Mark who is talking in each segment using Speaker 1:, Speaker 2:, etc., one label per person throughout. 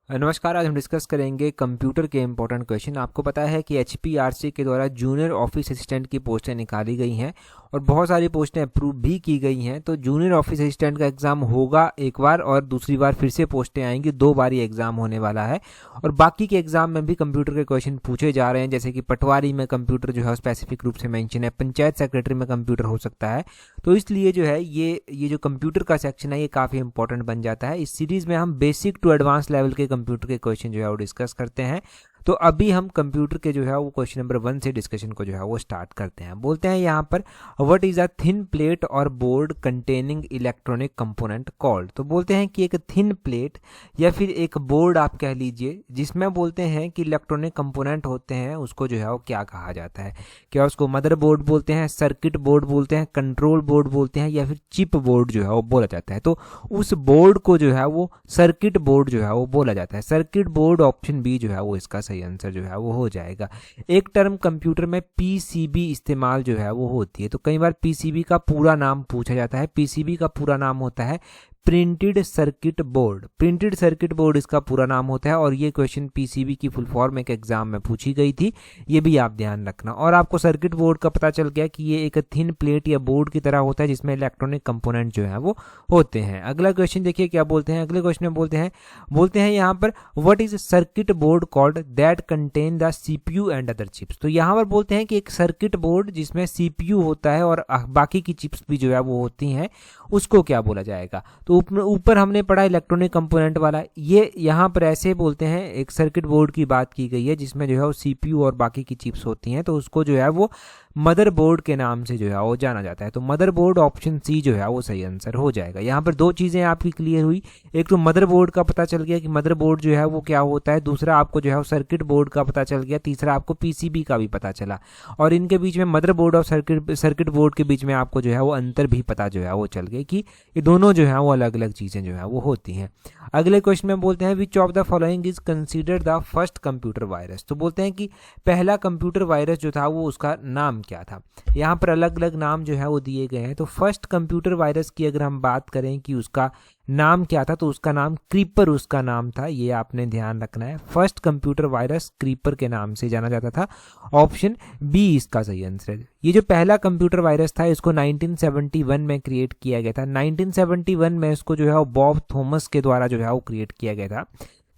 Speaker 1: नमस्कार। आज हम डिस्कस करेंगे कंप्यूटर के इंपॉर्टेंट क्वेश्चन। आपको पता है कि HPRC के द्वारा जूनियर ऑफिस असिस्टेंट की पोस्टें निकाली गई हैं और बहुत सारी पोस्टें अप्रूव भी की गई हैं। तो जूनियर ऑफिस असिस्टेंट का एग्ज़ाम होगा एक बार और दूसरी बार फिर से पोस्टें आएंगी, 2 बार ये एग्ज़ाम होने वाला है। और बाकी के एग्ज़ाम में भी कंप्यूटर के क्वेश्चन पूछे जा रहे हैं, जैसे कि पटवारी में कंप्यूटर जो है स्पेसिफिक रूप से मेंशन है, पंचायत सेक्रेटरी में कंप्यूटर हो सकता है। तो इसलिए जो है ये जो कंप्यूटर का सेक्शन है ये काफ़ी इंपॉर्टेंट बन जाता है। इस सीरीज़ में हम बेसिक टू एडवांस लेवल के कंप्यूटर के क्वेश्चन जो है वो डिस्कस करते हैं। तो अभी हम कंप्यूटर के जो है वो क्वेश्चन नंबर 1 से डिस्कशन को जो है वो स्टार्ट करते हैं। बोलते हैं यहाँ पर what is a thin plate or board containing electronic component called. तो बोलते हैं कि एक थिन प्लेट या फिर एक बोर्ड आप कह लीजिए जिसमें बोलते हैं कि इलेक्ट्रॉनिक कंपोनेंट होते हैं, उसको जो है वो क्या कहा जाता है। क्या उसको मदर बोर्ड बोलते हैं, सर्किट बोर्ड बोलते हैं, कंट्रोल बोर्ड बोलते हैं या फिर चिप बोर्ड जो है वो बोला जाता है। तो उस बोर्ड को जो है वो सर्किट बोर्ड जो है वो बोला जाता है। सर्किट बोर्ड ऑप्शन बी जो है वो इसका सही आंसर जो है वो हो जाएगा। एक टर्म कंप्यूटर में पीसीबी इस्तेमाल जो है वो होती है। तो कई बार पीसीबी का पूरा नाम पूछा जाता है। पीसीबी का पूरा नाम होता है printed circuit board. Printed circuit board इसका पूरा नाम होता है और ये क्वेश्चन पीसीबी की फुल फॉर्म एक एग्जाम में पूछी गई थी, ये भी आप ध्यान रखना। और आपको सर्किट बोर्ड का पता चल गया कि ये एक थिन प्लेट या बोर्ड की तरह होता है जिसमें इलेक्ट्रॉनिक कंपोनेंट जो है वो होते हैं। अगला क्वेश्चन देखिए क्या बोलते हैं। अगले क्वेश्चन में बोलते हैं यहाँ पर what is circuit board called that contain the CPU and other chips. तो यहाँ पर बोलते हैं कि एक सर्किट बोर्ड जिसमें सीपीयू होता है और बाकी की चिप्स भी जो है वो होती हैं, उसको क्या बोला जाएगा। तो ऊपर हमने पढ़ा इलेक्ट्रॉनिक कंपोनेंट वाला, ये यहाँ पर ऐसे बोलते हैं एक सर्किट बोर्ड की बात की गई है जिसमें जो है वो सीपीयू और बाकी की चिप्स होती हैं, तो उसको जो है वो मदरबोर्ड के नाम से जो है वो जाना जाता है। तो मदरबोर्ड ऑप्शन सी जो है वो सही आंसर हो जाएगा। यहाँ पर 2 चीज़ें आपकी क्लियर हुई, एक तो मदरबोर्ड का पता चल गया कि मदरबोर्ड जो है वो क्या होता है, दूसरा आपको जो है वो सर्किट बोर्ड का पता चल गया, तीसरा आपको पीसीबी का भी पता चला और इनके बीच में मदरबोर्ड और सर्किट बोर्ड के बीच में आपको जो है वो अंतर भी पता जो है वो चल गया कि ये दोनों जो है वो अलग अलग चीज़ें जो है वो होती हैं। अगले क्वेश्चन में बोलते हैं which of the following is considered the first computer virus. तो बोलते हैं कि पहला कंप्यूटर वायरस जो था वो उसका नाम क्या था। यहाँ पर अलग अलग नाम जो है वो दिए गए हैं। तो फर्स्ट कंप्यूटर वायरस की अगर हम बात करें कि उसका नाम क्या था, तो उसका नाम क्रीपर उसका नाम था, ये आपने ध्यान रखना है। फर्स्ट कंप्यूटर वायरस क्रीपर के नाम से जाना जाता था। ऑप्शन बी इसका सही आंसर है। ये जो पहला कंप्यूटर वायरस था इसको 1971 में क्रिएट किया गया था। 1971 में इसको जो है वो बॉब थॉमस के द्वारा जो है वो क्रिएट किया गया था।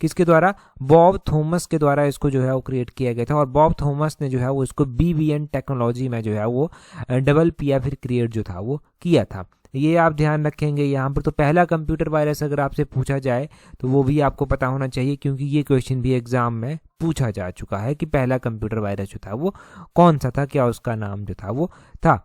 Speaker 1: किसके द्वारा? बॉब थॉमस के द्वारा इसको जो है वो क्रिएट किया गया था और बॉब थॉमस ने जो है वो इसको BBN टेक्नोलॉजी में जो है वो डेवलप या फिर क्रिएट जो था वो किया था। ये आप ध्यान रखेंगे यहाँ पर। तो पहला कंप्यूटर वायरस अगर आपसे पूछा जाए तो वो भी आपको पता होना चाहिए, क्योंकि ये क्वेश्चन भी एग्जाम में पूछा जा चुका है कि पहला कंप्यूटर वायरस जो था वो कौन सा था, क्या उसका नाम जो था वो था।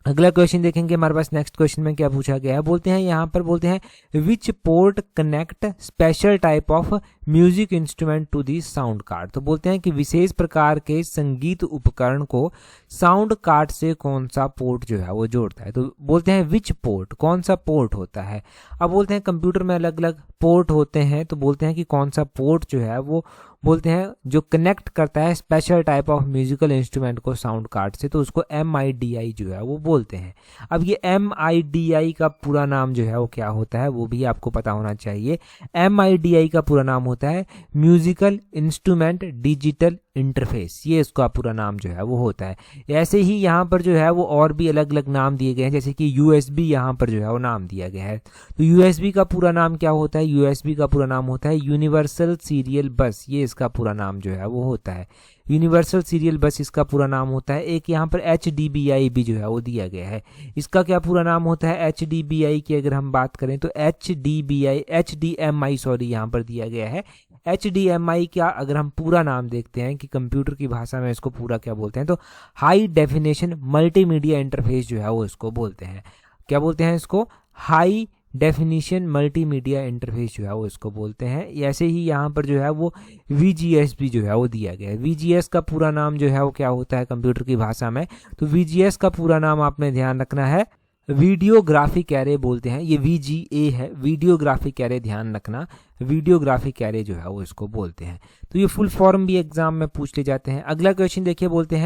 Speaker 1: अगला क्वेश्चन देखेंगे हमारे पास नेक्स्ट क्वेश्चन में क्या पूछा गया है। बोलते हैं यहाँ पर बोलते हैं which port connect special type of music instrument to the sound card. तो बोलते हैं कि विशेष प्रकार के संगीत उपकरण को साउंड कार्ड से कौन सा पोर्ट जो है वो जोड़ता है। तो बोलते हैं विच पोर्ट, कौन सा पोर्ट होता है। अब बोलते हैं कंप्यूटर में अलग अलग पोर्ट होते हैं, तो बोलते हैं कि कौन सा पोर्ट जो है वो बोलते हैं जो कनेक्ट करता है special type of musical instrument को साउंड कार्ड से, तो उसको MIDI जो है वो बोलते हैं। अब ये MIDI का पूरा नाम जो है वो क्या होता है वो भी आपको पता होना चाहिए। MIDI का पूरा नाम होता है म्यूजिकल इंस्ट्रूमेंट डिजिटल इंटरफेस, ये इसका पूरा नाम जो है वो होता है। ऐसे ही यहाँ पर जो है वो और भी अलग अलग नाम दिए गए हैं, जैसे कि USB यहाँ पर जो है वो नाम दिया गया है। तो USB का पूरा नाम क्या होता है? USB का पूरा नाम होता है यूनिवर्सल सीरियल बस, ये इसका पूरा नाम जो है वो होता है। यूनिवर्सल सीरियल बस इसका पूरा नाम होता है। एक यहाँ पर HDBI भी जो है वो दिया गया है, इसका क्या पूरा नाम होता है? HDBI की अगर हम बात करें तो HDMI सॉरी यहाँ पर दिया गया है। HDMI का अगर हम पूरा नाम देखते हैं कि कंप्यूटर की भाषा में इसको पूरा क्या बोलते हैं, तो हाई डेफिनेशन मल्टीमीडिया इंटरफेस जो है वो इसको बोलते हैं। क्या बोलते हैं इसको? हाई डेफिनेशन मल्टीमीडिया इंटरफेस जो है वो इसको बोलते हैं। ऐसे ही यहाँ पर जो है वो VGS भी जो है वो दिया गया है। VGS का पूरा नाम जो है वो क्या होता है कंप्यूटर की भाषा में? तो VGS का पूरा नाम आपने ध्यान रखना है, वीडियो ग्राफिक एरे बोलते हैं। ये VGA है, वीडियो ग्राफिक एरे, ध्यान रखना। वीडियोग्राफिक एरे जो है वो इसको बोलते हैं। तो ये फुल फॉर्म भी एग्जाम में पूछ ले जाते हैं। अगला क्वेश्चन देखिए, बोलते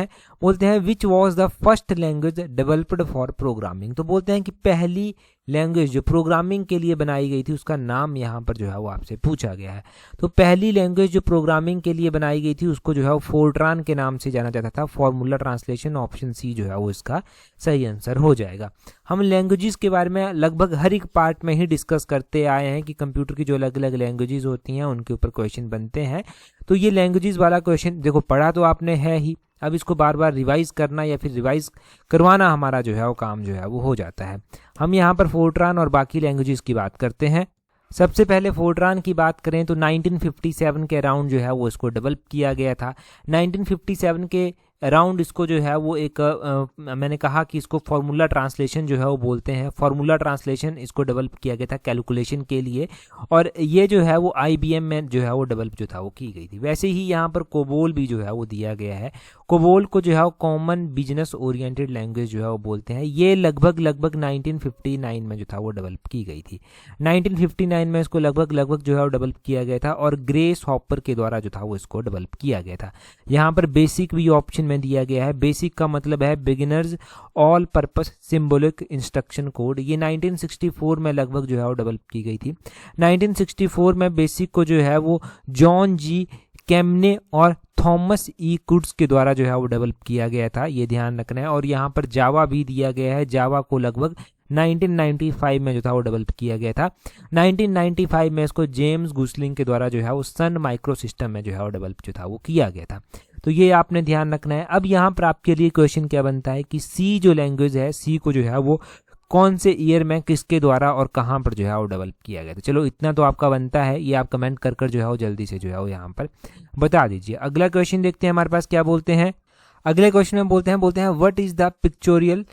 Speaker 1: हैं which was the first language developed for programming. तो बोलते हैं कि पहली लैंग्वेज जो प्रोग्रामिंग के लिए बनाई गई थी उसका नाम यहाँ पर जो है वो आपसे पूछा गया है। तो पहली लैंग्वेज जो प्रोग्रामिंग के लिए बनाई गई थी उसको जो है वो फोर्ट्रान के नाम से जाना जाता था। फॉर्मूला ट्रांसलेशन ऑप्शन सी जो है वो इसका सही आंसर हो जाएगा। हम लैंग्वेजेस के बारे में लगभग हर एक पार्ट में ही डिस्कस करते आए हैं कि कंप्यूटर की जो अलग अलग लैंग्वेजेस होती हैं उनके ऊपर क्वेश्चन बनते हैं। तो ये लैंग्वेजेस वाला क्वेश्चन देखो पढ़ा तो आपने है ही, अब इसको बार बार रिवाइज करना या फिर रिवाइज करवाना हमारा जो है वो काम जो है वो हो जाता है। हम यहाँ पर फोर्ट्रान और बाकी लैंग्वेजेस की बात करते हैं। सबसे पहले फोर्ट्रान की बात करें तो 1957 के अराउंड जो है वो इसको डेवलप किया गया था। 1957 के अराउंड इसको जो है वो एक मैंने कहा कि इसको फार्मूला ट्रांसलेशन जो है वो बोलते हैं। फार्मूला ट्रांसलेशन इसको डेवलप किया गया था कैलकुलेशन के लिए, और ये जो है वो IBM में जो है वो डेवलप जो था वो की गई थी। वैसे ही यहाँ पर कोबोल भी जो है वो दिया गया है। कोबोल को जो है वो कॉमन बिजनेस ओरिएंटेड लैंग्वेज जो है वो बोलते हैं। ये लगभग 1959 में जो था वो डेवलप की गई थी। 1959 में इसको लगभग जो है वो डेवलप किया गया था और ग्रेस हॉपर के द्वारा जो था वो इसको डेवलप किया गया था। यहाँ पर बेसिक भी ऑप्शन में दिया गया है। बेसिक का मतलब है beginners all purpose symbolic instruction code. ये 1964 में लगभग जो है वो डेवलप की गई थी। 1964 में बेसिक को जो है वो जॉन जी कैमने और थॉमस ई कुड्स के द्वारा जो है वो डेवलप किया गया था, ये ध्यान रखना है। और यहाँ पर जावा भी दिया गया है। जावा को लगभग 1995 में जो था वो डेवलप किया गया था। 1995 में इसको जेम्स गुसलिंग के द्वारा जो है वो सन माइक्रो सिस्टम में जो है वो डेवलप जो था वो किया गया था। तो ये आपने ध्यान रखना है। अब यहाँ पर आपके लिए क्वेश्चन क्या बनता है कि सी जो लैंग्वेज है, सी को जो है वो कौन से ईयर में किसके द्वारा और कहाँ पर जो है वो डेवलप किया गया था। चलो इतना तो आपका बनता है, ये आप कमेंट कर जो है वो जल्दी से जो है वो यहाँ पर बता दीजिए। अगला क्वेश्चन देखते हैं हमारे पास क्या बोलते हैं। अगले क्वेश्चन में बोलते हैं what is the pictorial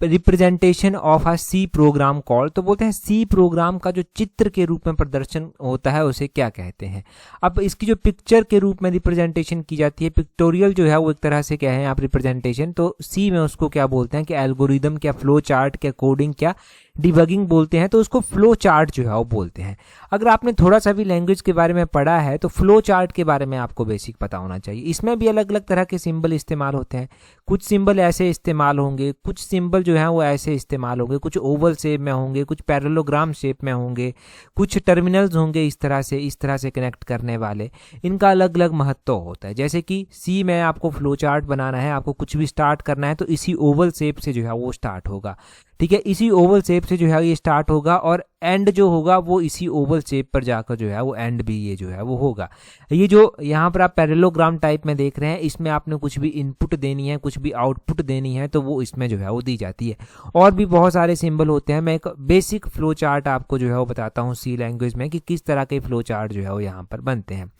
Speaker 1: representation of a C program call. तो बोलते हैं सी प्रोग्राम का जो चित्र के रूप में प्रदर्शन होता है उसे क्या कहते हैं। अब इसकी जो पिक्चर के रूप में रिप्रेजेंटेशन की जाती है, पिक्टोरियल जो है वो एक तरह से क्या है आप रिप्रेजेंटेशन, तो सी में उसको क्या बोलते हैं कि एल्गोरिदम, क्या फ्लो चार्ट, क्या कोडिंग, क्या डिबगिंग बोलते हैं। तो उसको फ्लो चार्ट जो है वो बोलते हैं। अगर आपने थोड़ा सा भी लैंग्वेज के बारे में पढ़ा है तो फ्लो चार्ट के बारे में आपको बेसिक पता होना चाहिए। इसमें भी अलग अलग तरह के सिंबल इस्तेमाल होते हैं। कुछ सिंबल ऐसे इस्तेमाल होंगे, कुछ सिंबल जो है वो ऐसे इस्तेमाल होंगे, कुछ ओवल शेप में होंगे, कुछ पैरेललोग्राम शेप में होंगे, कुछ टर्मिनल्स होंगे इस तरह से कनेक्ट करने वाले। इनका अलग अलग महत्व होता है। जैसे कि सी में आपको फ्लो चार्ट बनाना है, आपको कुछ भी स्टार्ट करना है तो इसी ओवल शेप से जो है वो स्टार्ट होगा। ठीक है, इसी ओवल शेप से जो है ये स्टार्ट होगा और एंड जो होगा वो इसी ओवल शेप पर जाकर जो है वो एंड भी ये जो है वो होगा। ये जो यहाँ पर आप पैरेललोग्राम टाइप में देख रहे हैं, इसमें आपने कुछ भी इनपुट देनी है, कुछ भी आउटपुट देनी है तो वो इसमें जो है वो दी जाती है। और भी बहुत सारे सिंबल होते हैं। मैं एक बेसिक फ्लो चार्ट आपको जो है वो बताता हूँ सी लैंग्वेज में कि किस तरह के फ्लो चार्ट जो है वो यहाँ पर बनते हैं।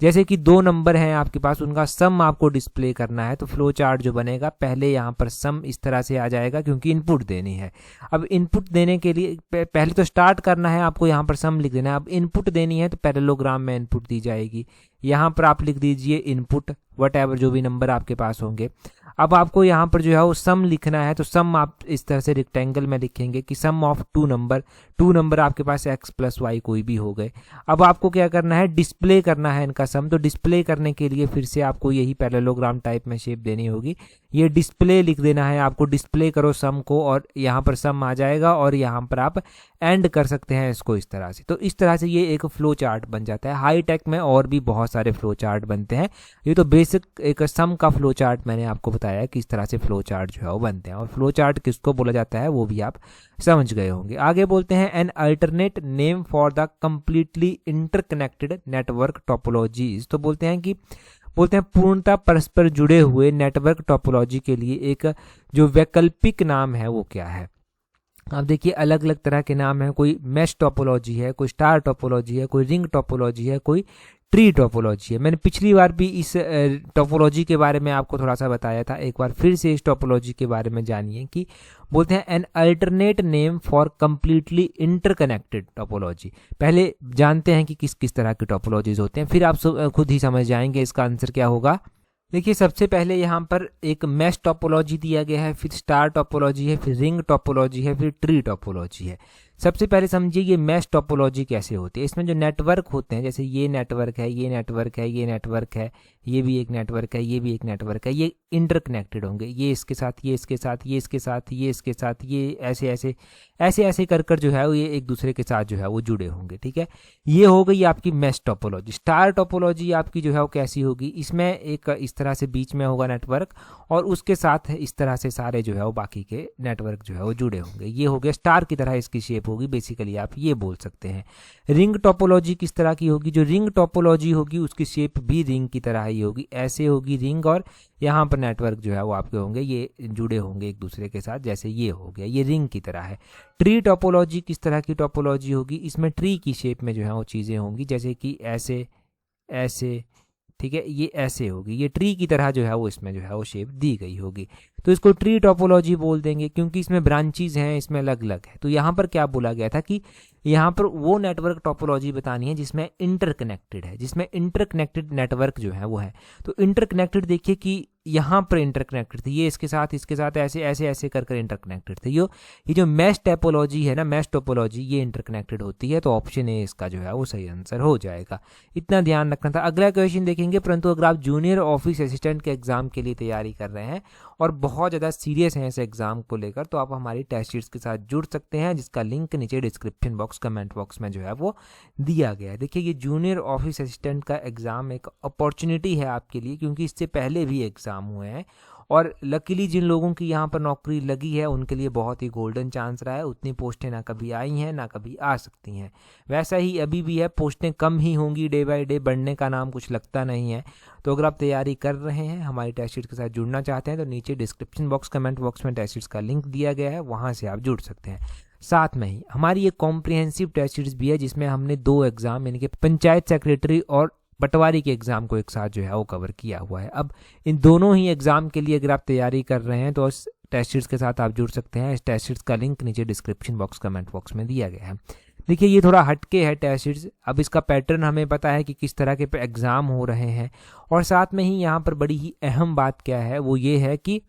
Speaker 1: जैसे कि दो नंबर हैं आपके पास, उनका सम आपको डिस्प्ले करना है तो फ्लो चार्ट जो बनेगा पहले यहाँ पर सम इस तरह से आ जाएगा क्योंकि इनपुट देनी है। अब इनपुट देने के लिए पहले तो स्टार्ट करना है, आपको यहाँ पर सम लिख देना है। अब इनपुट देनी है तो पैरेललोग्राम में इनपुट दी जाएगी। यहाँ पर आप लिख दीजिए इनपुट वटएवर जो भी नंबर आपके पास होंगे। अब आपको यहाँ पर जो है वो सम लिखना है तो सम आप इस तरह से रेक्टेंगल में लिखेंगे कि सम ऑफ टू नंबर आपके पास x प्लस वाई कोई भी हो गए। अब आपको क्या करना है, डिस्प्ले करना है इनका सम। तो डिस्प्ले करने के लिए फिर से आपको यही पैरेललोग्राम टाइप में शेप देनी होगी। ये डिस्प्ले लिख देना है आपको, डिस्प्ले करो सम को और यहाँ पर सम आ जाएगा और यहाँ पर आप एंड कर सकते हैं इसको इस तरह से। तो इस तरह से ये एक फ्लो चार्ट बन जाता है। हाई टेक में और भी बहुत सारे फ्लो चार्ट बनते हैं। ये तो बेसिक एक सम का फ्लो चार्ट मैंने आपको बताया कि इस तरह से फ्लो चार्ट जो है वो बनते हैं। और फ्लो चार्ट किसको बोला जाता है वो भी आप समझ गए होंगे। आगे बोलते हैं an alternate name for the completely interconnected network topologies. तो बोलते हैं पूर्णतः परस्पर जुड़े हुए नेटवर्क टोपोलॉजी के लिए एक जो वैकल्पिक नाम है वो क्या है। अब देखिए अलग अलग तरह के नाम हैं। कोई मैश टोपोलॉजी है, कोई स्टार टोपोलॉजी है, कोई रिंग टोपोलॉजी है, कोई ट्री टोपोलॉजी है। मैंने पिछली बार भी इस टोपोलॉजी के बारे में आपको थोड़ा सा बताया था। एक बार फिर से इस टोपोलॉजी के बारे में जानिए कि बोलते हैं an alternate name for completely interconnected topology. पहले जानते हैं कि किस किस तरह की टोपोलॉजीज होते हैं, फिर आप खुद ही समझ जाएंगे इसका आंसर क्या होगा। देखिए सबसे पहले यहाँ पर एक मैश टोपोलॉजी दिया गया है, फिर स्टार टोपोलॉजी है, फिर रिंग टोपोलॉजी है, फिर ट्री टोपोलॉजी है। सबसे पहले समझिए ये मैश टोपोलॉजी कैसे होती है। इसमें जो नेटवर्क होते हैं, जैसे ये नेटवर्क है, ये नेटवर्क है, ये नेटवर्क है, ये भी एक नेटवर्क है, ये भी एक नेटवर्क है, ये इंटरकनेक्टेड होंगे, ये इसके साथ, ये इसके साथ, ये इसके साथ, ये इसके साथ, ये ऐसे ऐसे ऐसे ऐसे कर कर जो है वो ये एक दूसरे के साथ जो है वो जुड़े होंगे। ठीक है, ये हो गई आपकी मैश टोपोलॉजी। स्टार टोपोलॉजी आपकी जो है वो कैसी होगी, इसमें एक इस तरह से बीच में होगा नेटवर्क और उसके साथ इस तरह से सारे जो है वो बाकी के नेटवर्क जो है वो जुड़े होंगे। ये हो गया स्टार की तरह इसकी शेप होगी, बेसिकली आप ये बोल सकते हैं। रिंग टोपोलॉजी किस तरह की होगी, जो रिंग टोपोलॉजी होगी उसकी शेप भी रिंग की तरह ही होगी, ऐसे होगी रिंग, और यहाँ पर नेटवर्क जो है वो आपके होंगे, ये जुड़े होंगे एक दूसरे के साथ, जैसे ये हो गया, ये रिंग की तरह है। ट्री टोपोलॉजी किस तरह की टोपोलॉजी होगी, इसमें ट्री की शेप में जो है वो चीज़ें होंगी, जैसे कि ऐसे ऐसे, ठीक है, ये ऐसे होगी, ये ट्री की तरह जो है वो इसमें जो है वो शेप दी गई होगी। तो इसको ट्री टोपोलॉजी बोल देंगे क्योंकि इसमें ब्रांचेज हैं, इसमें अलग अलग है। तो यहाँ पर क्या बोला गया था कि यहाँ पर वो नेटवर्क टोपोलॉजी बतानी है जिसमें इंटरकनेक्टेड है, जिसमें इंटरकनेक्टेड नेटवर्क जो है वो है। तो इंटरकनेक्टेड देखिए कि यहाँ पर इंटरकनेक्टेड थे, ये इसके साथ ऐसे ऐसे ऐसे कर कर इंटरकनेक्टेड थे। ये जो मैश टोपोलॉजी है ना, मैश टोपोलॉजी, ये इंटरकनेक्टेड होती है। तो ऑप्शन ए इसका जो है वो सही आंसर हो जाएगा। इतना ध्यान रखना था। अगला क्वेश्चन देखेंगे, परंतु अगर आप जूनियर ऑफिस असिस्टेंट के एग्जाम के लिए तैयारी कर रहे हैं और बहुत ज़्यादा सीरियस हैं इस एग्जाम को लेकर, तो आप हमारी टेस्ट शीट्स के साथ जुड़ सकते हैं, जिसका लिंक नीचे डिस्क्रिप्शन बॉक्स, कमेंट बॉक्स में जो है वो दिया गया है। देखिए, ये जूनियर ऑफिस असिस्टेंट का एग्ज़ाम एक अपॉर्चुनिटी है आपके लिए, क्योंकि इससे पहले भी एग्ज़ाम हुए हैं और लकीली जिन लोगों की यहाँ पर नौकरी लगी है उनके लिए बहुत ही गोल्डन चांस रहा है। उतनी पोस्टें ना कभी आई हैं ना कभी आ सकती हैं, वैसा ही अभी भी है, पोस्टें कम ही होंगी, डे बाय डे बढ़ने का नाम कुछ लगता नहीं है। तो अगर आप तैयारी कर रहे हैं, हमारी टेस्ट शीट के साथ जुड़ना चाहते हैं, तो नीचे डिस्क्रिप्शन बॉक्स, कमेंट बॉक्स में टेस्ट शीट्स का लिंक दिया गया है, वहाँ से आप जुड़ सकते हैं। साथ में ही हमारी एक कॉम्प्रिहेंसिव टेस्ट सीरीज भी है, जिसमें हमने 2 एग्जाम यानी कि पंचायत सेक्रेटरी और पटवारी के एग्जाम को एक साथ जो है वो कवर किया हुआ है। अब इन दोनों ही एग्जाम के लिए अगर आप तैयारी कर रहे हैं तो इस टेस्ट सीरीज के साथ आप जुड़ सकते हैं। इस टेस्ट सीरीज का लिंक नीचे डिस्क्रिप्शन बॉक्स, कमेंट बॉक्स में दिया गया है। देखिए, ये थोड़ा हटके है टेस्ट सीरीज। अब इसका पैटर्न हमें पता है कि किस तरह के एग्जाम हो रहे हैं, और साथ में ही यहाँ पर बड़ी ही अहम बात क्या है, वो ये है कि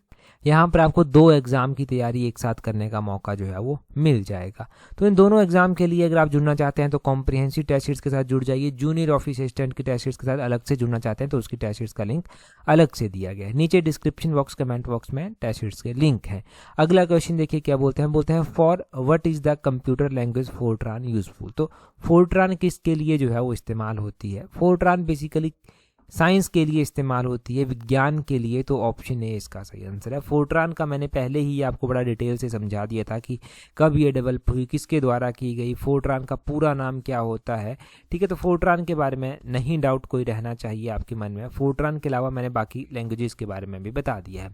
Speaker 1: यहाँ पर आपको 2 एग्जाम की तैयारी एक साथ करने का मौका जो है वो मिल जाएगा। तो इन दोनों एग्जाम के लिए अगर आप जुड़ना चाहते हैं तो कॉम्प्रिहेंसिव टेस्ट सीरीज के साथ जुड़ जाइए। जूनियर ऑफिस असिस्टेंट की टेस्ट सीरीज के साथ अलग से जुड़ना चाहते हैं तो उसकी टेस्ट सीरीज का लिंक अलग से दिया गया है। नीचे डिस्क्रिप्शन बॉक्स, कमेंट बॉक्स में टेस्ट सीरीज के लिंक है। अगला क्वेश्चन देखिए क्या बोलते हैं, for what is the computer language Fortran useful. तो फोर्ट्रान किसके लिए जो है वो इस्तेमाल होती है। फोर्ट्रान बेसिकली साइंस के लिए इस्तेमाल होती है, विज्ञान के लिए। तो ऑप्शन ए इसका सही आंसर है। फोर्ट्रान का मैंने पहले ही आपको बड़ा डिटेल से समझा दिया था कि कब ये डेवलप हुई, किसके द्वारा की गई, फोर्ट्रान का पूरा नाम क्या होता है। ठीक है, तो फोर्ट्रान के बारे में नहीं डाउट कोई रहना चाहिए आपके मन में। फोर्ट्रान के अलावा मैंने बाकी लैंग्वेजेस के बारे में भी बता दिया है।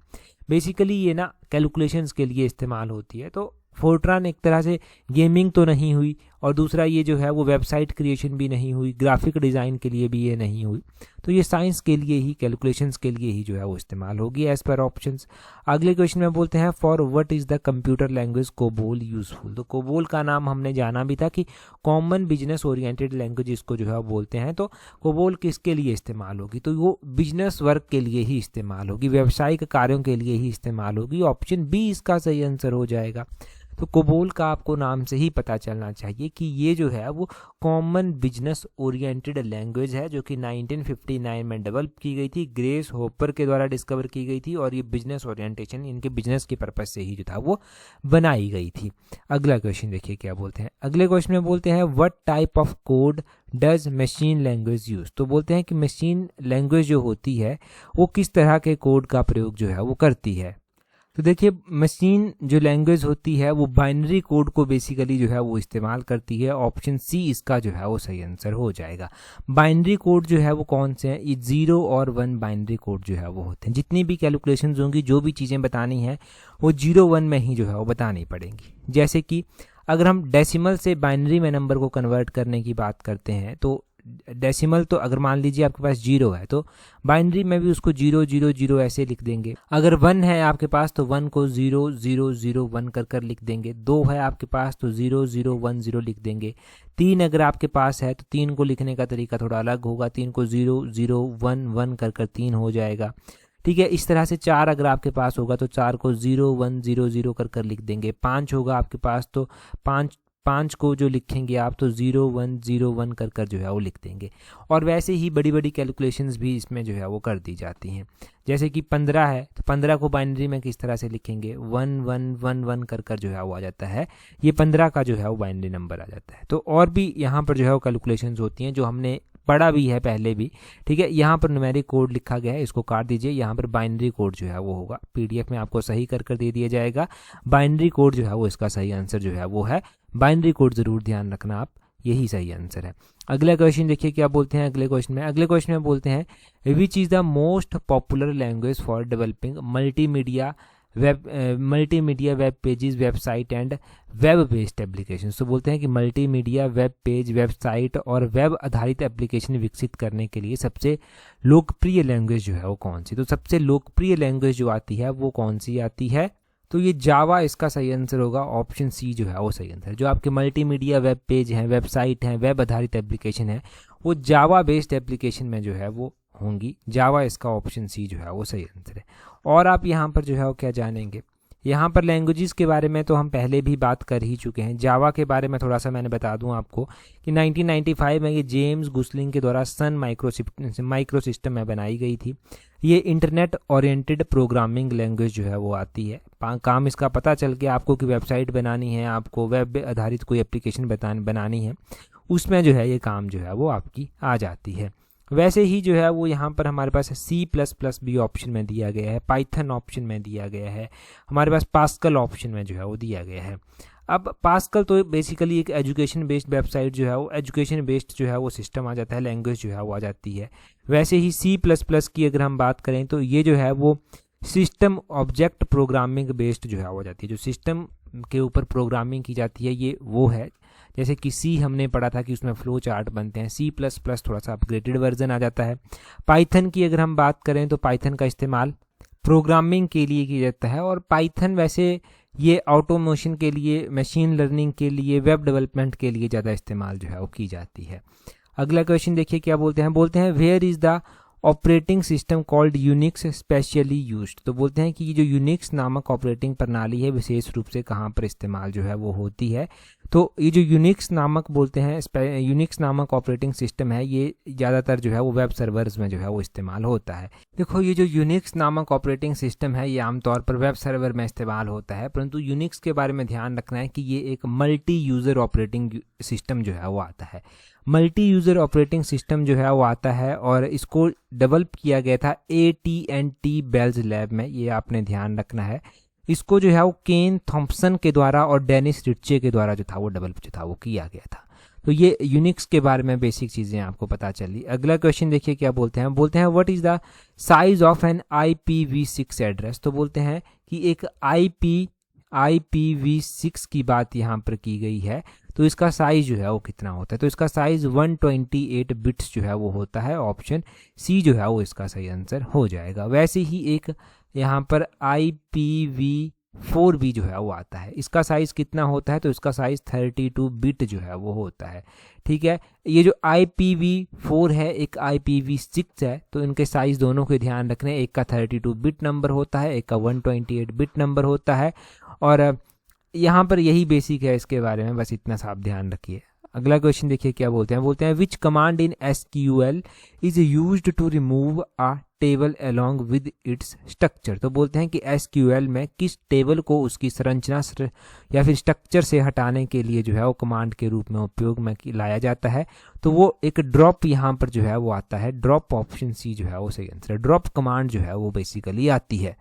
Speaker 1: बेसिकली ये ना कैलकुलेशंस के लिए इस्तेमाल होती है। तो फोर्ट्रान एक तरह से गेमिंग तो नहीं हुई, और दूसरा ये जो है वो वेबसाइट क्रिएशन भी नहीं हुई, ग्राफिक डिज़ाइन के लिए भी ये नहीं हुई। तो ये साइंस के लिए ही, कैलकुलेशंस के लिए ही जो है वो इस्तेमाल होगी एज पर ऑप्शंस। अगले क्वेश्चन में बोलते हैं, for what is the computer language COBOL useful. तो कोबोल का नाम हमने जाना भी था कि कॉमन बिजनेस ओरिएंटेड लैंग्वेज इसको जो है वो बोलते हैं। तो कोबोल किसके लिए इस्तेमाल होगी, तो वो बिजनेस वर्क के लिए ही इस्तेमाल होगी, व्यावसायिक कार्यों के लिए ही इस्तेमाल होगी। ऑप्शन बी इसका सही आंसर हो जाएगा। तो कोबोल का आपको नाम से ही पता चलना चाहिए कि ये जो है वो कॉमन बिजनेस ओरिएंटेड लैंग्वेज है, जो कि 1959 में डेवलप की गई थी, ग्रेस होपर के द्वारा डिस्कवर की गई थी, और ये बिजनेस ओरिएंटेशन इनके बिजनेस के पर्पज से ही जो था वो बनाई गई थी। अगला क्वेश्चन देखिए क्या बोलते हैं। अगले क्वेश्चन में बोलते हैं, what type of code does machine language use. तो बोलते हैं कि मशीन लैंग्वेज जो होती है वो किस तरह के कोड का प्रयोग जो है वो करती है। तो देखिए, मशीन जो लैंग्वेज होती है वो बाइनरी कोड को बेसिकली जो है वो इस्तेमाल करती है। ऑप्शन सी इसका जो है वो सही आंसर हो जाएगा। बाइनरी कोड जो है वो कौन से हैं, ये 0 और 1 बाइनरी कोड जो है वो होते हैं। जितनी भी कैलकुलेशंस होंगी, जो भी चीज़ें बतानी है वो 0-1 में ही जो है वो बतानी पड़ेंगी। जैसे कि अगर हम डेसिमल से बाइनरी में नंबर को कन्वर्ट करने की बात करते हैं, तो डेसिमल तो अगर मान लीजिए आपके पास 0 है तो बाइनरी में भी उसको 0-0-0 ऐसे लिख देंगे। अगर 1 है आपके पास तो 1 को 0-0-0-1 कर कर लिख देंगे। 2 है आपके पास तो 0-0-1-0 लिख देंगे। 3 अगर आपके पास है तो 3 को लिखने का तरीका थोड़ा अलग होगा। 3 को 0-0-1-1 कर कर 3 हो जाएगा। ठीक है, इस तरह से 4 अगर आपके पास होगा तो 4 को 0-1-0-0 कर कर लिख देंगे। 5 होगा आपके पास तो 5 5 को जो लिखेंगे आप तो 0101 कर जो है वो लिख देंगे। और वैसे ही बड़ी बड़ी कैलकुलेशंस भी इसमें जो है वो कर दी जाती हैं। जैसे कि 15 है तो 15 को बाइनरी में किस तरह से लिखेंगे, 1111 कर जो है वो आ जाता है, ये 15 का जो है वो बाइनरी नंबर आ जाता है। तो और भी यहाँ पर जो है वो कैलकुलेशंस होती हैं जो हमने पढ़ा भी है पहले भी, ठीक है। यहाँ पर न्यूमेरिक कोड लिखा गया है, इसको काट दीजिए, यहाँ पर बाइनरी कोड जो है वो होगा, पीडीएफ में आपको सही कर दे दिया जाएगा। बाइनरी कोड जो है वो इसका सही आंसर जो है वो है, बाइनरी कोड जरूर ध्यान रखना आप, यही सही आंसर है। अगला क्वेश्चन देखिए क्या बोलते हैं अगले क्वेश्चन में बोलते हैं which is the most popular language for developing multimedia web pages, website and web based application. तो बोलते हैं कि मल्टीमीडिया वेब पेज, वेबसाइट और वेब आधारित एप्लीकेशन विकसित करने के लिए सबसे लोकप्रिय लैंग्वेज जो है वो कौन सी। तो सबसे लोकप्रिय लैंग्वेज जो आती है वो कौन सी आती है, तो ये जावा इसका सही आंसर होगा, ऑप्शन सी जो है वो सही आंसर है। जो आपके मल्टीमीडिया वेब पेज हैं, वेबसाइट हैं, वेब आधारित एप्लीकेशन है, वो जावा बेस्ड एप्लीकेशन में जो है वो होंगी। जावा इसका ऑप्शन सी जो है वो सही आंसर है। और आप यहाँ पर जो है वो क्या जानेंगे, यहाँ पर लैंग्वेजेस के बारे में तो हम पहले भी बात कर ही चुके हैं। जावा के बारे में थोड़ा सा मैंने बता दूं आपको कि 1995 में ये जेम्स गुस्लिंग के द्वारा सन माइक्रो सिस्टम में बनाई गई थी। ये इंटरनेट ओरिएंटेड प्रोग्रामिंग लैंग्वेज जो है वो आती है। काम इसका पता चल के आपको कि वेबसाइट बनानी है, आपको वेब आधारित कोई एप्लीकेशन बनानी है, उसमें जो है ये काम जो है वो आपकी आ जाती है। वैसे ही जो है वो यहाँ पर हमारे पास C++ भी ऑप्शन में दिया गया है, पाइथन ऑप्शन में दिया गया है, हमारे पास पास्कल ऑप्शन में जो है वो दिया गया है। अब पास्कल तो बेसिकली एक एजुकेशन बेस्ड वेबसाइट जो है वो एजुकेशन बेस्ड जो है वो सिस्टम आ जाता है, लैंग्वेज जो है वो आ जाती है। वैसे ही C++ की अगर हम बात करें तो ये जो है वो सिस्टम ऑब्जेक्ट प्रोग्रामिंग बेस्ड जो है वो आ जाती है। जो सिस्टम के ऊपर प्रोग्रामिंग की जाती है ये वो है। जैसे कि सी हमने पढ़ा था कि उसमें फ्लो चार्ट बनते हैं, C++ थोड़ा सा अपग्रेडेड वर्जन आ जाता है। पाइथन की अगर हम बात करें तो पाइथन का इस्तेमाल प्रोग्रामिंग के लिए किया जाता है। और पाइथन वैसे ये ऑटोमेशन के लिए, मशीन लर्निंग के लिए, वेब डेवलपमेंट के लिए ज़्यादा इस्तेमाल जो है वो की जाती है। अगला क्वेश्चन देखिए क्या बोलते हैं where is the operating system called Unix specially used. तो बोलते हैं कि ये जो यूनिक्स नामक ऑपरेटिंग प्रणाली है विशेष रूप से कहाँ पर इस्तेमाल जो है वो होती है। तो ये जो यूनिक्स नामक बोलते हैं, यूनिक्स नामक ऑपरेटिंग सिस्टम है, ये ज़्यादातर जो है वो वेब सर्वर्स में जो है वो इस्तेमाल होता है। देखो ये जो यूनिक्स नामक ऑपरेटिंग सिस्टम है ये आमतौर पर वेब सर्वर में इस्तेमाल होता है, परंतु यूनिक्स के बारे में ध्यान रखना है कि ये एक मल्टी यूज़र ऑपरेटिंग सिस्टम जो है वो आता है। मल्टी यूज़र ऑपरेटिंग सिस्टम जो है वो आता है और इसको डेवलप किया गया था AT&T बेल्स लैब में, ये आपने ध्यान रखना है। इसको जो है वो केन थॉम्पसन के द्वारा और डेनिस रिच्चे के द्वारा जो था वो डेवलप जो था वो किया गया था। तो ये यूनिक्स के बारे में बेसिक चीज़ें आपको पता चली। अगला क्वेश्चन देखिए क्या बोलते हैं what is the size of an IPv6 address. तो बोलते हैं कि एक IPv6 की बात यहाँ पर की गई है, तो इसका साइज जो है वो कितना होता है। तो इसका साइज 128 बिट्स जो है वो होता है, ऑप्शन सी जो है वो इसका सही आंसर हो जाएगा। वैसे ही एक यहाँ पर IPv4 भी जो है वो आता है, इसका साइज कितना होता है, तो इसका साइज 32 बिट जो है वो होता है। ठीक है, ये जो IPv4 है एक IPv6 है, तो इनके साइज दोनों के ध्यान रखने, एक का 32 बिट नंबर होता है, एक का 128 बिट नंबर होता है। और यहाँ पर यही बेसिक है इसके बारे में, बस इतना सा आप ध्यान रखिए। अगला क्वेश्चन देखिए क्या बोलते हैं which command in SQL is used to remove a table along with its structure. तो बोलते हैं कि SQL में किस टेबल को उसकी संरचना या फिर स्ट्रक्चर से हटाने के लिए जो है वो कमांड के रूप में उपयोग में लाया जाता है। तो वो एक ड्रॉप यहाँ पर जो है वो आता है, ड्रॉप, ऑप्शन सी जो है वो सही आंसर है। ड्रॉप कमांड जो है वो बेसिकली आती है।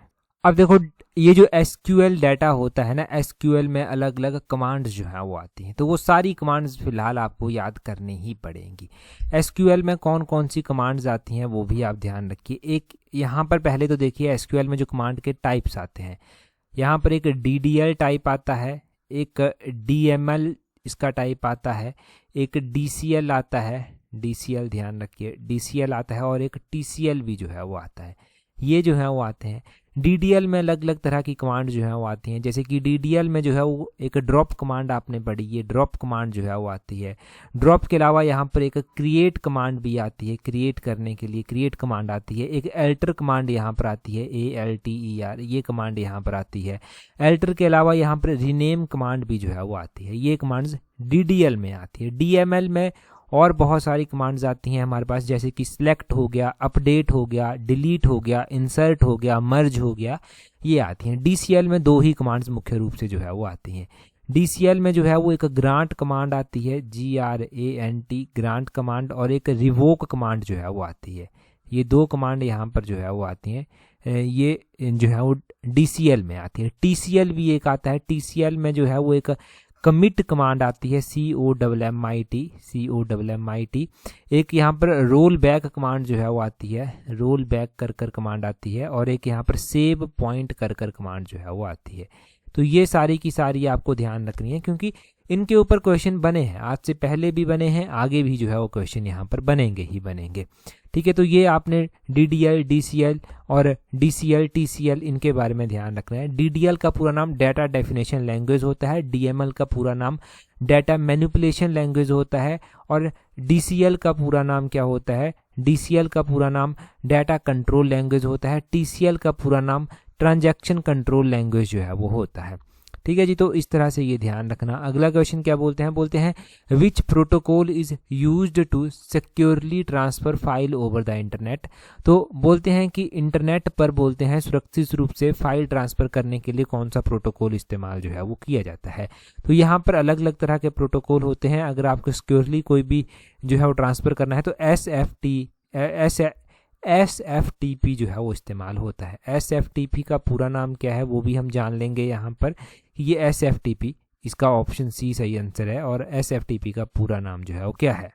Speaker 1: अब देखो ये जो SQL डाटा होता है ना, SQL में अलग अलग कमांड्स जो है वो आती हैं, तो वो सारी कमांड्स फिलहाल आपको याद करनी ही पड़ेंगी। SQL में कौन कौन सी कमांड्स आती हैं वो भी आप ध्यान रखिए। एक यहाँ पर पहले तो देखिए SQL में जो कमांड के टाइप्स आते हैं, यहाँ पर एक DDL टाइप आता है, एक DML इसका टाइप आता है, एक DCL आता है, DCL ध्यान रखिए, DCL आता है, और एक TCL भी जो है वो आता है। ये जो है वो आते हैं। DDL में अलग अलग तरह की कमांड जो है वो आती हैं, जैसे कि DDL में जो है वो एक ड्रॉप कमांड आपने पढ़ी, ये ड्रॉप कमांड जो है वो आती है। ड्रॉप के अलावा यहाँ पर एक क्रिएट कमांड भी आती है, क्रिएट करने के लिए क्रिएट कमांड आती है। एक एल्टर कमांड यहाँ पर आती है, ALTER, ये कमांड यहाँ पर आती है। एल्टर के अलावा यहाँ पर रीनेम कमांड भी जो है वो आती है, ये कमांड्स DDL में आती है। DML में और बहुत सारी कमांड्स आती हैं हमारे पास, जैसे कि सिलेक्ट हो गया, अपडेट हो गया, डिलीट हो गया, इंसर्ट हो गया, मर्ज हो गया, ये आती हैं। DCL में दो ही कमांड्स मुख्य रूप से जो है वो आती हैं। DCL में जो है वो एक ग्रांट कमांड आती है, GRANT ग्रांट कमांड, और एक रिवोक कमांड जो है वो आती है। ये दो कमांड यहाँ पर जो है वो आती हैं, ये जो है वो DCL में आती है। TCL भी एक आता है, TCL में जो है वो एक कमिट कमांड आती है, COMMIT। एक यहाँ पर रोल बैक कमांड जो है वो आती है, रोल बैक कर कमांड आती है, और एक यहाँ पर सेव पॉइंट कर कमांड जो है वो आती है। तो ये सारी की सारी आपको ध्यान रखनी है, क्योंकि इनके ऊपर क्वेश्चन बने हैं, आज से पहले भी बने हैं, आगे भी जो है वो क्वेश्चन यहाँ पर बनेंगे ही बनेंगे। ठीक है, तो ये आपने DDL, DCL और DCL, TCL इनके बारे में ध्यान रखना है। DDL का पूरा नाम डाटा डेफिनेशन लैंग्वेज होता है, DML का पूरा नाम डाटा मैनिपुलेशन लैंग्वेज होता है, और DCL का पूरा नाम क्या होता है, DCL का पूरा नाम डाटा कंट्रोल लैंग्वेज होता है, TCL का पूरा नाम ट्रांजैक्शन कंट्रोल लैंग्वेज जो है वो होता है। ठीक है जी, तो इस तरह से ये ध्यान रखना। अगला क्वेश्चन क्या बोलते हैं which protocol is used to securely transfer file over the internet. तो बोलते हैं कि इंटरनेट पर बोलते हैं सुरक्षित रूप से फाइल ट्रांसफर करने के लिए कौन सा प्रोटोकॉल इस्तेमाल जो है वो किया जाता है। तो यहाँ पर अलग अलग तरह के प्रोटोकॉल होते हैं। अगर आपको सिक्योरली कोई भी जो है वो ट्रांसफर करना है तो SFTP जो है वो इस्तेमाल होता है। SFTP का पूरा नाम क्या है वो भी हम जान लेंगे यहाँ पर। ये SFTP, इसका ऑप्शन सी सही आंसर है, और SFTP का पूरा नाम जो है वो क्या है।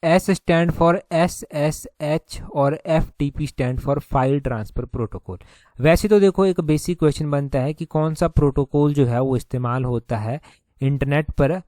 Speaker 1: S स्टैंड फॉर SSH और FTP stand for file transfer protocol. वैसे तो देखो एक बेसिक क्वेश्चन बनता है कि कौन सा प्रोटोकॉल जो है वो इस्तेमाल होता है इंटरनेट पर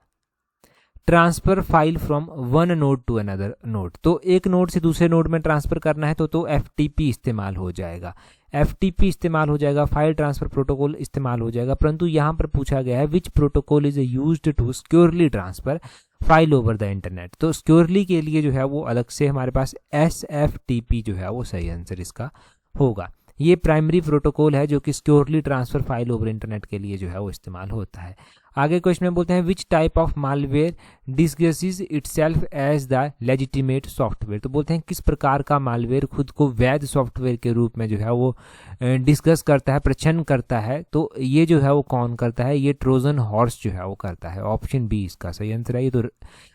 Speaker 1: transfer file from one node to another node. तो एक नोड से दूसरे नोड में ट्रांसफर करना है तो FTP इस्तेमाल हो जाएगा, FTP इस्तेमाल हो जाएगा, फाइल ट्रांसफर प्रोटोकॉल इस्तेमाल हो जाएगा। परंतु यहाँ पर पूछा गया है which protocol is used to securely transfer file over the internet. तो सिक्योरली के लिए जो है वो अलग से हमारे पास SFTP जो है वो सही आंसर इसका होगा। ये प्राइमरी प्रोटोकॉल है जो कि securely transfer file over internet के लिए जो है वो इस्तेमाल होता है। आगे क्वेश्चन में बोलते हैं which type of malware disguises itself as the legitimate software. तो बोलते हैं किस प्रकार का मालवेयर खुद को वैध सॉफ्टवेयर के रूप में जो है वो डिस्कस करता है, प्रच्छन्न करता है। तो ये जो है वो कौन करता है, ये ट्रोजन हॉर्स जो है वो करता है। ऑप्शन बी इसका सही आंसर है, ये तो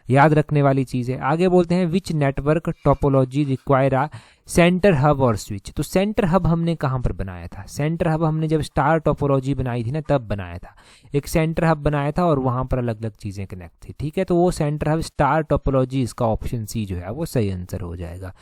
Speaker 1: याद रखने वाली चीज़ है। आगे बोलते हैं which network topology require a centre hub और स्विच। तो सेंटर हब हमने कहाँ पर बनाया था, सेंटर हब हमने जब स्टार टोपोलॉजी बनाई थी ना तब बनाया था। एक सेंटर हब बनाया था और वहाँ पर अलग अलग चीज़ें कनेक्ट थी। ठीक है, तो वो सेंटर हब स्टार टोपोलॉजी, इसका ऑप्शन सी जो है वो सही आंसर हो जाएगा।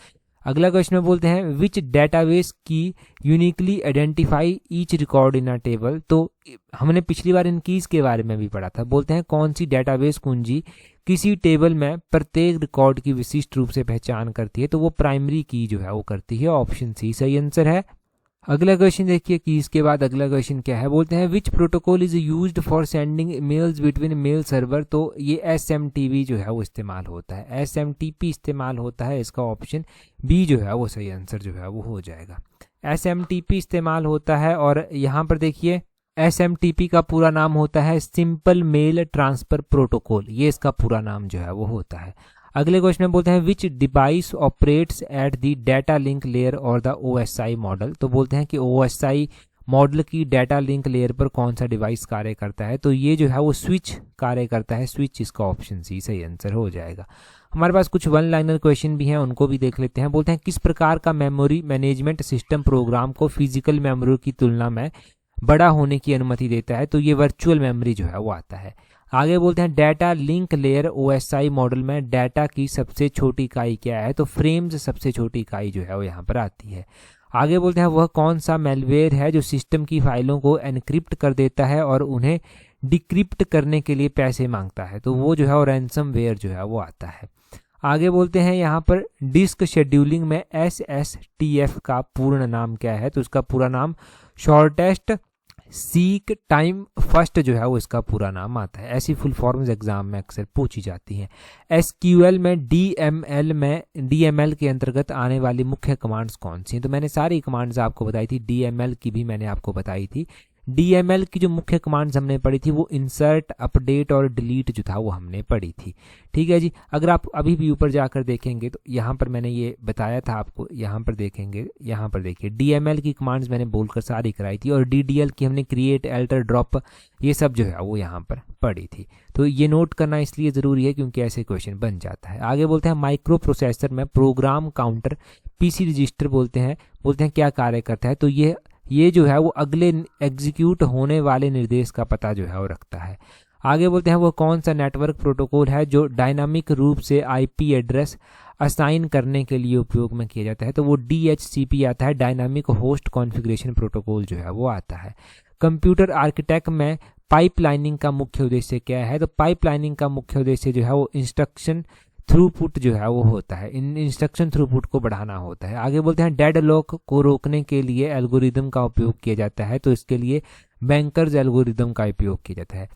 Speaker 1: अगला क्वेश्चन में बोलते हैं विच डेटाबेस की uniquely identify each record in a table. तो हमने पिछली बार इन कीज के बारे में भी पढ़ा था। बोलते हैं कौन सी डेटाबेस कुंजी किसी टेबल में प्रत्येक रिकॉर्ड की विशिष्ट रूप से पहचान करती है। तो वो प्राइमरी की जो है वो करती है, ऑप्शन सी सही आंसर है। अगला क्वेश्चन देखिए कि इसके बाद अगला क्वेश्चन क्या है, बोलते हैं which protocol is used for sending mails between mail server. तो ये SMTP जो है वो इस्तेमाल होता है, SMTP इस्तेमाल होता है, इसका ऑप्शन बी जो है वो सही आंसर जो है वो हो जाएगा। SMTP इस्तेमाल होता है, और यहाँ पर देखिए SMTP का पूरा नाम होता है सिंपल मेल ट्रांसफर प्रोटोकॉल, ये इसका पूरा नाम जो है वो होता है। अगले क्वेश्चन में बोलते हैं विच device operates at the data link layer और द OSI मॉडल। तो बोलते हैं कि OSI मॉडल की डाटा लिंक लेयर पर कौन सा डिवाइस कार्य करता है। तो ये जो है वो स्विच कार्य करता है, स्विच इसका ऑप्शन सी सही आंसर हो जाएगा। हमारे पास कुछ वन लाइनर क्वेश्चन भी हैं, उनको भी देख लेते हैं। बोलते हैं किस प्रकार का मेमोरी मैनेजमेंट सिस्टम प्रोग्राम को फिजिकल मेमोरी की तुलना में बड़ा होने की अनुमति देता है। तो ये वर्चुअल मेमोरी जो है वो आता है। आगे बोलते हैं data link layer OSI model में डाटा की सबसे छोटी इकाई क्या है। तो फ्रेम्स सबसे छोटी इकाई जो है वो यहाँ पर आती है। आगे बोलते हैं वह कौन सा मेलवेयर है जो सिस्टम की फाइलों को एनक्रिप्ट कर देता है और उन्हें डिक्रिप्ट करने के लिए पैसे मांगता है। तो वो जो है वो रैंसमवेयर जो है वो आता है। आगे बोलते हैं यहाँ पर डिस्क शेड्यूलिंग में SSTF का पूर्ण नाम क्या है। तो उसका पूरा नाम शॉर्टेस्ट सीक टाइम फर्स्ट जो है वो इसका पूरा नाम आता है। ऐसी फुल फॉर्म्स एग्जाम में अक्सर पूछी जाती हैं। एसक्यूएल में डीएमएल के अंतर्गत आने वाली मुख्य कमांड्स कौन सी हैं? तो मैंने सारी कमांड्स आपको बताई थी, डीएमएल की भी मैंने आपको बताई थी। डीएमएल की जो मुख्य कमांड्स हमने पढ़ी थी वो इंसर्ट, अपडेट और डिलीट जो था वो हमने पढ़ी थी। ठीक है जी। अगर आप अभी भी ऊपर जाकर देखेंगे तो यहाँ पर मैंने ये बताया था आपको, यहाँ पर देखेंगे, यहाँ पर देखिए डीएमएल की कमांड्स मैंने बोलकर सारी कराई थी, और डीडीएल की हमने क्रिएट, अल्टर, ड्रॉप, ये सब जो है वो यहाँ पर पढ़ी थी। तो ये नोट करना इसलिए ज़रूरी है क्योंकि ऐसे क्वेश्चन बन जाता है। आगे बोलते हैं माइक्रो प्रोसेसर में प्रोग्राम काउंटर पीसी रजिस्टर बोलते हैं क्या कार्य करता है? तो ये जो है वो अगले एग्जीक्यूट होने वाले निर्देश का पता जो है वो रखता है। आगे बोलते हैं वो कौन सा नेटवर्क प्रोटोकॉल है जो डायनामिक रूप से आईपी एड्रेस असाइन करने के लिए उपयोग में किया जाता है? तो वो DHCP आता है, डायनामिक होस्ट कॉन्फ़िगरेशन प्रोटोकॉल जो है वो आता है। कंप्यूटर आर्किटेक्ट में पाइपलाइनिंग का मुख्य उद्देश्य क्या है? तो पाइपलाइनिंग का मुख्य उद्देश्य जो है वो इंस्ट्रक्शन थ्रूपुट जो है वो होता है, इन इंस्ट्रक्शन थ्रूपुट को बढ़ाना होता है। आगे बोलते हैं डेडलॉक को रोकने के लिए एल्गोरिदम का उपयोग किया जाता है, तो इसके लिए बैंकर्स एल्गोरिदम का उपयोग किया जाता है।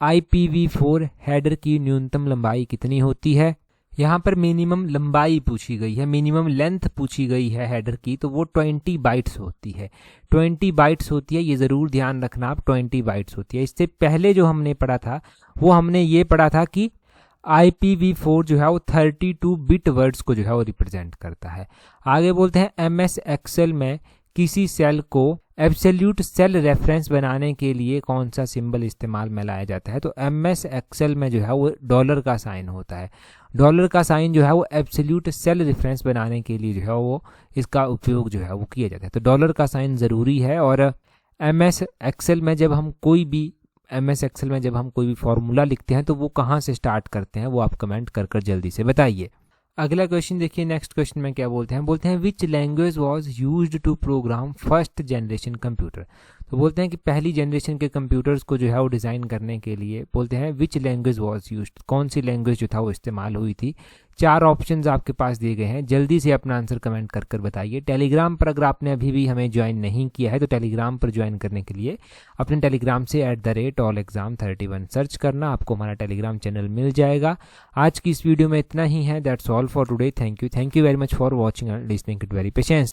Speaker 1: IPv4 हेडर की न्यूनतम लंबाई कितनी होती है? यहाँ पर मिनिमम लंबाई पूछी गई है, मिनिमम लेंथ पूछी गई है हेडर की, तो वो 20 बाइट्स होती है। 20 बाइट्स होती है, ये ज़रूर ध्यान रखना आप, 20 बाइट्स होती है। इससे पहले जो हमने पढ़ा था वो हमने ये पढ़ा था कि IPv4 जो है वो 32 बिट वर्ड्स को जो है वो रिप्रेजेंट करता है। आगे बोलते हैं MS एक्सेल में किसी सेल को एब्सोल्यूट सेल रेफरेंस बनाने के लिए कौन सा सिंबल इस्तेमाल में लाया जाता है? तो MS एक्सेल में जो है वो डॉलर का साइन होता है। डॉलर का साइन जो है वो एब्सोल्यूट सेल रेफरेंस बनाने के लिए जो है वो इसका उपयोग जो है वो किया जाता है। तो डॉलर का साइन ज़रूरी है। और MS एक्सेल में जब हम कोई भी फॉर्मूला लिखते हैं तो वो कहाँ से स्टार्ट करते हैं वो आप कमेंट कर जल्दी से बताइए। अगला क्वेश्चन देखिए, नेक्स्ट क्वेश्चन में क्या बोलते हैं which language was used to program first generation computer? तो बोलते हैं कि पहली जनरेशन के कंप्यूटर्स को जो है वो डिज़ाइन करने के लिए बोलते हैं विच लैंग्वेज वाज यूज्ड, कौन सी लैंग्वेज जो था वो इस्तेमाल हुई थी। 4 ऑप्शंस आपके पास दिए गए हैं, जल्दी से अपना आंसर कमेंट कर बताइए। टेलीग्राम पर अगर आपने अभी भी हमें ज्वाइन नहीं किया है तो टेलीग्राम पर ज्वाइन करने के लिए अपने टेलीग्राम से @allexam31 सर्च करना, आपको हमारा टेलीग्राम चैनल मिल जाएगा। आज की इस वीडियो में इतना ही है। That's all for today. Thank you very much for watching and listening it very patience.